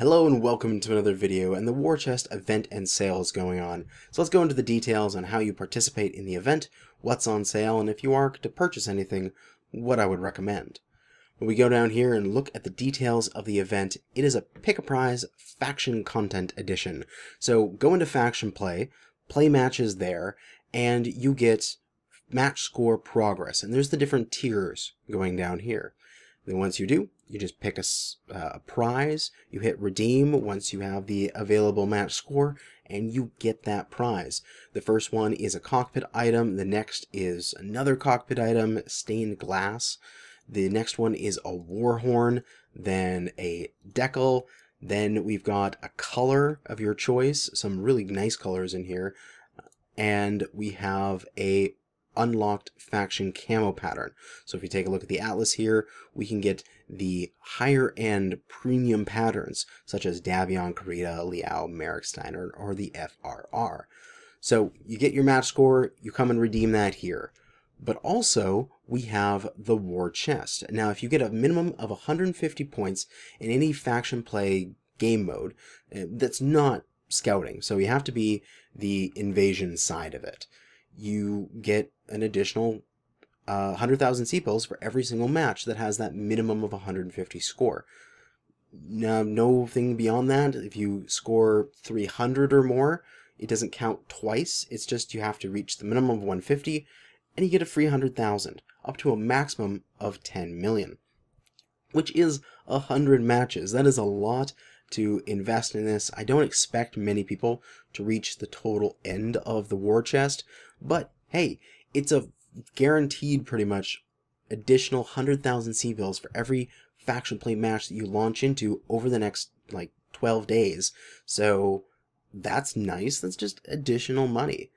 Hello and welcome to another video, and the War Chest event and sale is going on. So let's go into the details on how you participate in the event, what's on sale, and if you are to purchase anything, what I would recommend. When we go down here and look at the details of the event, it is a Pick a Prize Faction Content Edition. So go into Faction Play matches there, and you get match score progress, and there's the different tiers going down here. Then once you do, you just pick a prize, you hit redeem once you have the available match score, and you get that prize. The first one is a cockpit item, the next is another cockpit item, stained glass. The next one is a war horn, then a decal, then we've got a color of your choice, some really nice colors in here, and we have a unlocked faction camo pattern. So if you take a look at the atlas here, we can get the higher end premium patterns such as Davion, Karita, Liao, Merrickstein, or the FRR. So you get your match score, you come and redeem that here. But also we have the war chest. Now if you get a minimum of 150 points in any faction play game mode, that's not scouting, so you have to be the invasion side of it, you get an additional 100,000 C-pills for every single match that has that minimum of 150 score. Now, nothing beyond that. If you score 300 or more, it doesn't count twice. It's just you have to reach the minimum of 150, and you get a free 100,000, up to a maximum of 10 million, which is 100 matches. That is a lot to invest in this. I don't expect many people to reach the total end of the war chest, but hey, it's a guaranteed pretty much additional 100,000 C-bills for every faction play match that you launch into over the next like 12 days. So that's nice. That's just additional money.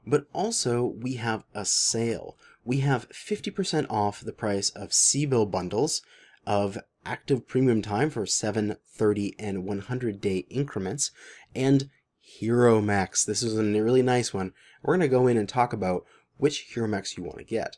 But also we have a sale. We have 50% off the price of C-bill bundles of active premium time for 7, 30, and 100 day increments, and Hero Mechs. This is a really nice one. We're going to go in and talk about which Hero Mechs you want to get.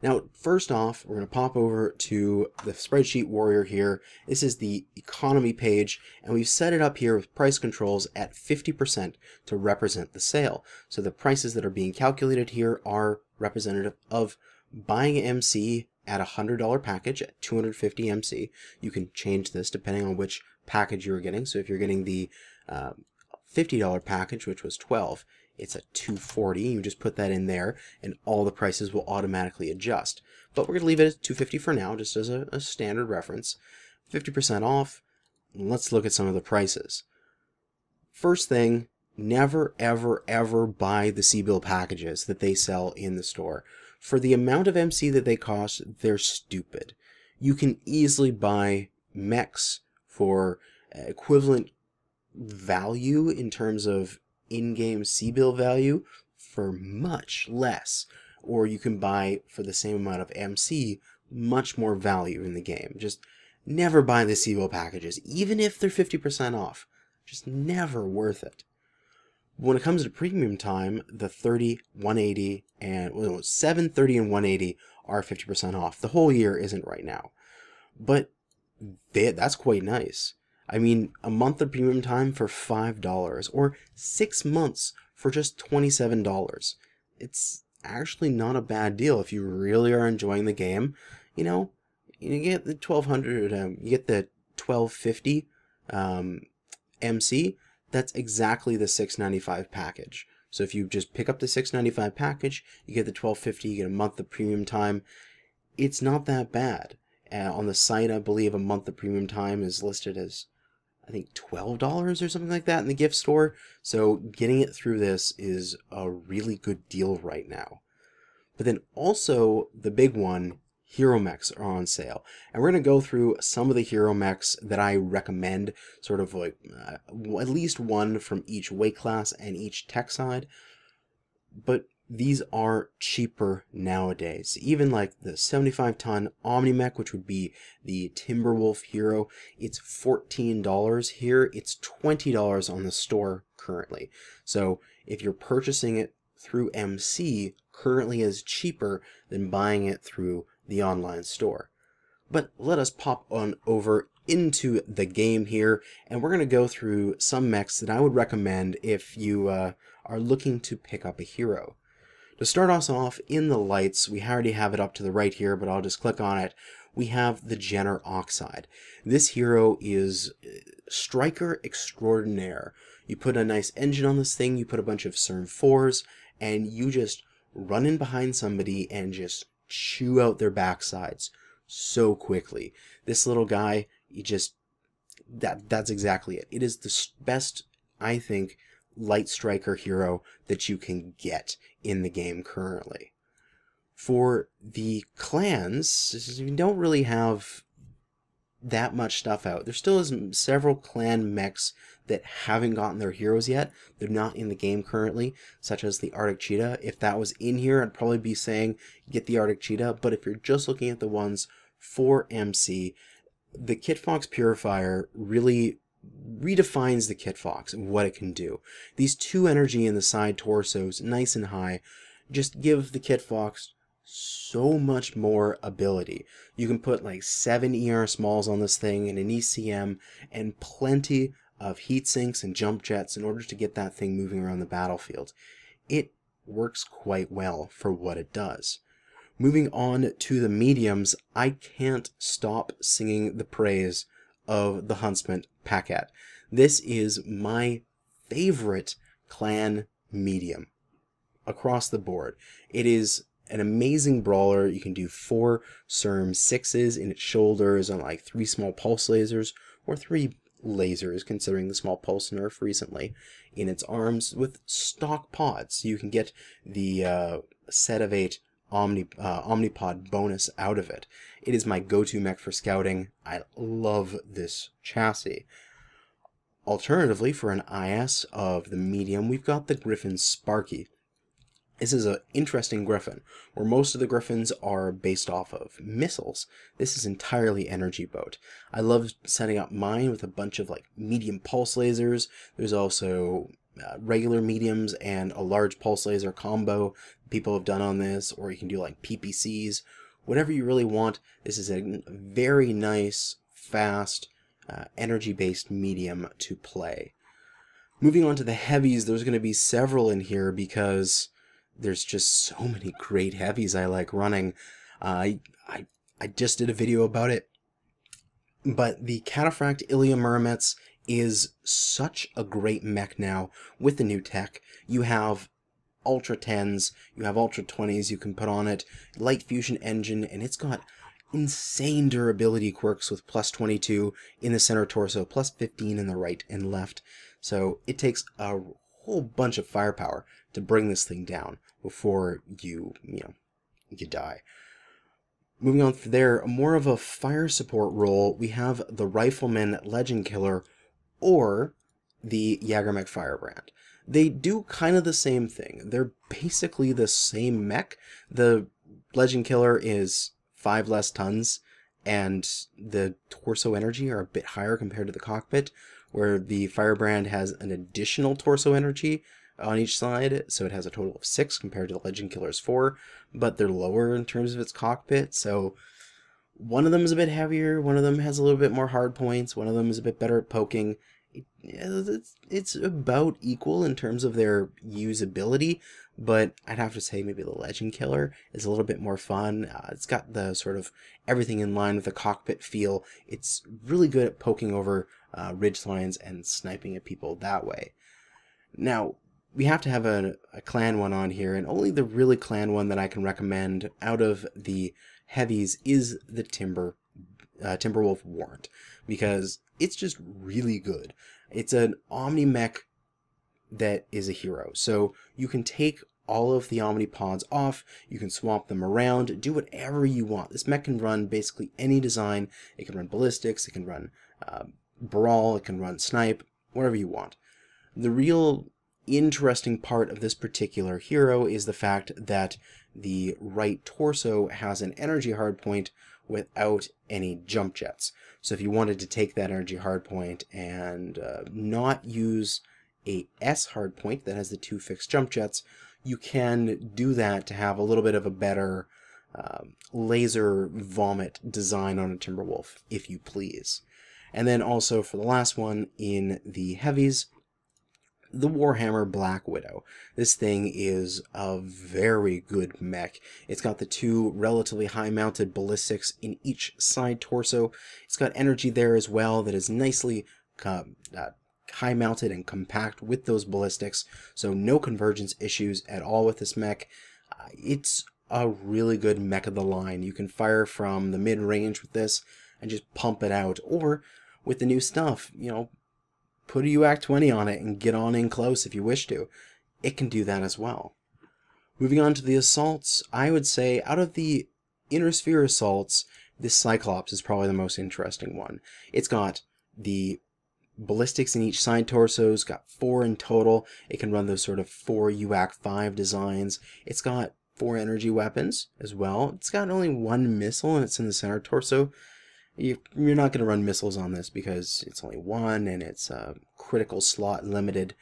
Now, first off, we're going to pop over to the spreadsheet warrior here. This is the economy page, and we've set it up here with price controls at 50% to represent the sale. So the prices that are being calculated here are representative of buying MC at a $100 package at 250 MC. You can change this depending on which package you're getting. So if you're getting the $50 package, which was 12, it's a 240. You just put that in there and all the prices will automatically adjust. But we're going to leave it at 250 for now, just as a standard reference. 50% off. Let's look at some of the prices. First thing, never ever ever buy the C-bill packages that they sell in the store. For the amount of MC that they cost, they're stupid. You can easily buy mechs for equivalent value in terms of in-game C-bill value for much less, or you can buy for the same amount of MC much more value in the game. Just never buy the C-bill packages, even if they're 50% off. Just never worth it. When it comes to premium time, the 30, 180, and 7, 30, and 180 are 50% off. The whole year isn't right now, but that's quite nice. I mean, a month of premium time for $5, or 6 months for just $27. It's actually not a bad deal if you really are enjoying the game. You know, you get the 1200, you get the 1250 MC. That's exactly the $695 package. So if you just pick up the $695 package, you get the $1250, you get a month of premium time. It's not that bad. On the site, I believe a month of premium time is listed as, I think, $12 or something like that in the gift store. So getting it through this is a really good deal right now. But then also the big one, Hero Mechs are on sale, and we're going to go through some of the Hero Mechs that I recommend, sort of like at least one from each weight class and each tech side. But these are cheaper nowadays. Even like the 75-ton Omni Mech, which would be the Timberwolf Hero, it's $14 here. It's $20 on the store currently. So if you're purchasing it through MC, currently is cheaper than buying it through the online store. But let us pop on over into the game here, and we're going to go through some mechs that I would recommend if you are looking to pick up a hero. To start us off, in the lights, we already have it up to the right here, but I'll just click on it. We have the Jenner Oxide. This hero is striker extraordinaire. You put a nice engine on this thing, you put a bunch of CERN 4s, and you just run in behind somebody and just chew out their backsides so quickly. This little guy, that's exactly it. It is the best, I think, light striker hero that you can get in the game currently. For the clans, you don't really have that much stuff out. There still is several clan mechs that haven't gotten their heroes yet. They're not in the game currently, such as the Arctic Cheetah. If that was in here, I'd probably be saying get the Arctic Cheetah, but if you're just looking at the ones for MC, the Kit Fox Purifier really redefines the Kit Fox and what it can do. These 2 energy in the side torsos, nice and high, just give the Kit Fox so much more ability. You can put like 7 ER smalls on this thing and an ECM and plenty of heat sinks and jump jets in order to get that thing moving around the battlefield. It works quite well for what it does. Moving on to the mediums, I can't stop singing the praise of the Huntsman Packet. This is my favorite clan medium across the board. It is an amazing brawler. You can do 4 CERM 6s in its shoulders on like 3 small pulse lasers, or 3 lasers considering the small pulse nerf recently, in its arms with stock pods. You can get the set of 8 Omnipod bonus out of it. It is my go-to mech for scouting. I love this chassis. Alternatively, for an IS of the medium, we've got the Griffin Sparky. This is an interesting Griffin, where most of the Griffins are based off of missiles. This is entirely energy boat. I love setting up mine with a bunch of like medium pulse lasers. There's also regular mediums and a large pulse laser combo people have done on this, or you can do like PPCs, whatever you really want. This is a very nice, fast, energy-based medium to play. Moving on to the heavies, there's going to be several in here because there's just so many great heavies I like running. I just did a video about it, but the Cataphract Ilium Myrmets is such a great mech now with the new tech. You have Ultra 10s, you have Ultra 20s you can put on it, light fusion engine, and it's got insane durability quirks with plus 22 in the center torso, plus 15 in the right and left. So it takes a whole bunch of firepower to bring this thing down before you die. Moving on from there, more of a fire support role, we have the Rifleman Legend Killer or the Jägermech Firebrand. They do kind of the same thing. They're basically the same mech. The Legend Killer is 5 less tons, and the torso energy are a bit higher compared to the cockpit, where the Firebrand has an additional torso energy on each side, so it has a total of 6 compared to the Legend Killer's 4, but they're lower in terms of its cockpit, so one of them is a bit heavier, one of them has a little bit more hard points, one of them is a bit better at poking. It's about equal in terms of their usability, but I'd have to say maybe the Legend Killer is a little bit more fun. It's got the sort of everything in line with the cockpit feel. It's really good at poking over ridge lines and sniping at people that way. Now, we have to have a clan one on here, and only the really clan one that I can recommend out of the heavies is the Timberwolf Warrant, because it's just really good. It's an Omni mech that is a hero, so you can take all of the Omnipods off, you can swap them around, do whatever you want. This mech can run basically any design. It can run ballistics, it can run brawl, it can run snipe, whatever you want. The real interesting part of this particular hero is the fact that the right torso has an energy hardpoint without any jump jets. So if you wanted to take that energy hardpoint and not use a S hardpoint that has the 2 fixed jump jets, you can do that to have a little bit of a better laser vomit design on a Timberwolf, if you please. And then also for the last one in the heavies, the Warhammer Black Widow. This thing is a very good mech. It's got the two relatively high mounted ballistics in each side torso. It's got energy there as well that is nicely high mounted and compact with those ballistics, so no convergence issues at all with this mech. It's a really good mech of the line. You can fire from the mid-range with this and just pump it out, or with the new stuff, you know, put a UAC 20 on it and get on in close if you wish to. It can do that as well. Moving on to the assaults, I would say out of the Inner Sphere assaults, this Cyclops is probably the most interesting one. It's got the ballistics in each side torso. It's got 4 in total. It can run those sort of 4 UAC 5 designs. It's got 4 energy weapons as well. It's got only 1 missile and it's in the center torso. You're not going to run missiles on this because it's only 1 and it's critical slot limited,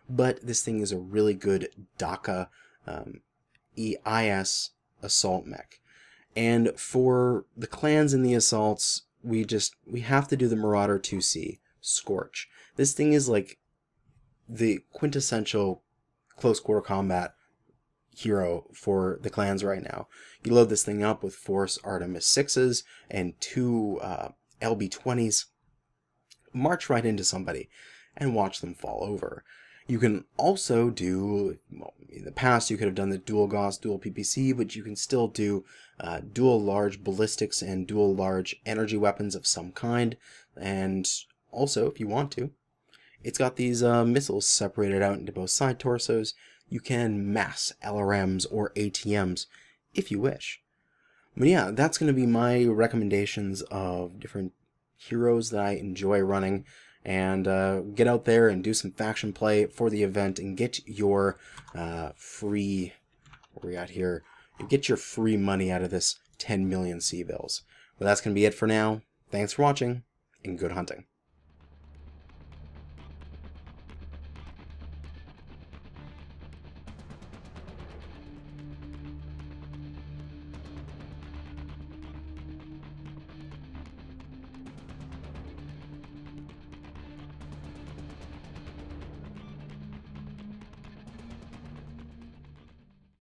but this thing is a really good DACA EIS assault mech. And for the clans in the assaults, we have to do the Marauder 2C Scorch. This thing is like the quintessential close quarter combat hero for the clans right now. You load this thing up with Force Artemis 6s and 2 LB20s, march right into somebody and watch them fall over. You can also do, well, in the past you could have done the dual Gauss, dual PPC, but you can still do dual large ballistics and dual large energy weapons of some kind. And also, if you want to, it's got these missiles separated out into both side torsos. You can mass LRMs or ATMs if you wish. But yeah, that's going to be my recommendations of different heroes that I enjoy running. And get out there and do some faction play for the event and get your free, where we at here, get your free money out of this 10 million C-bills. But that's going to be it for now. Thanks for watching, and good hunting.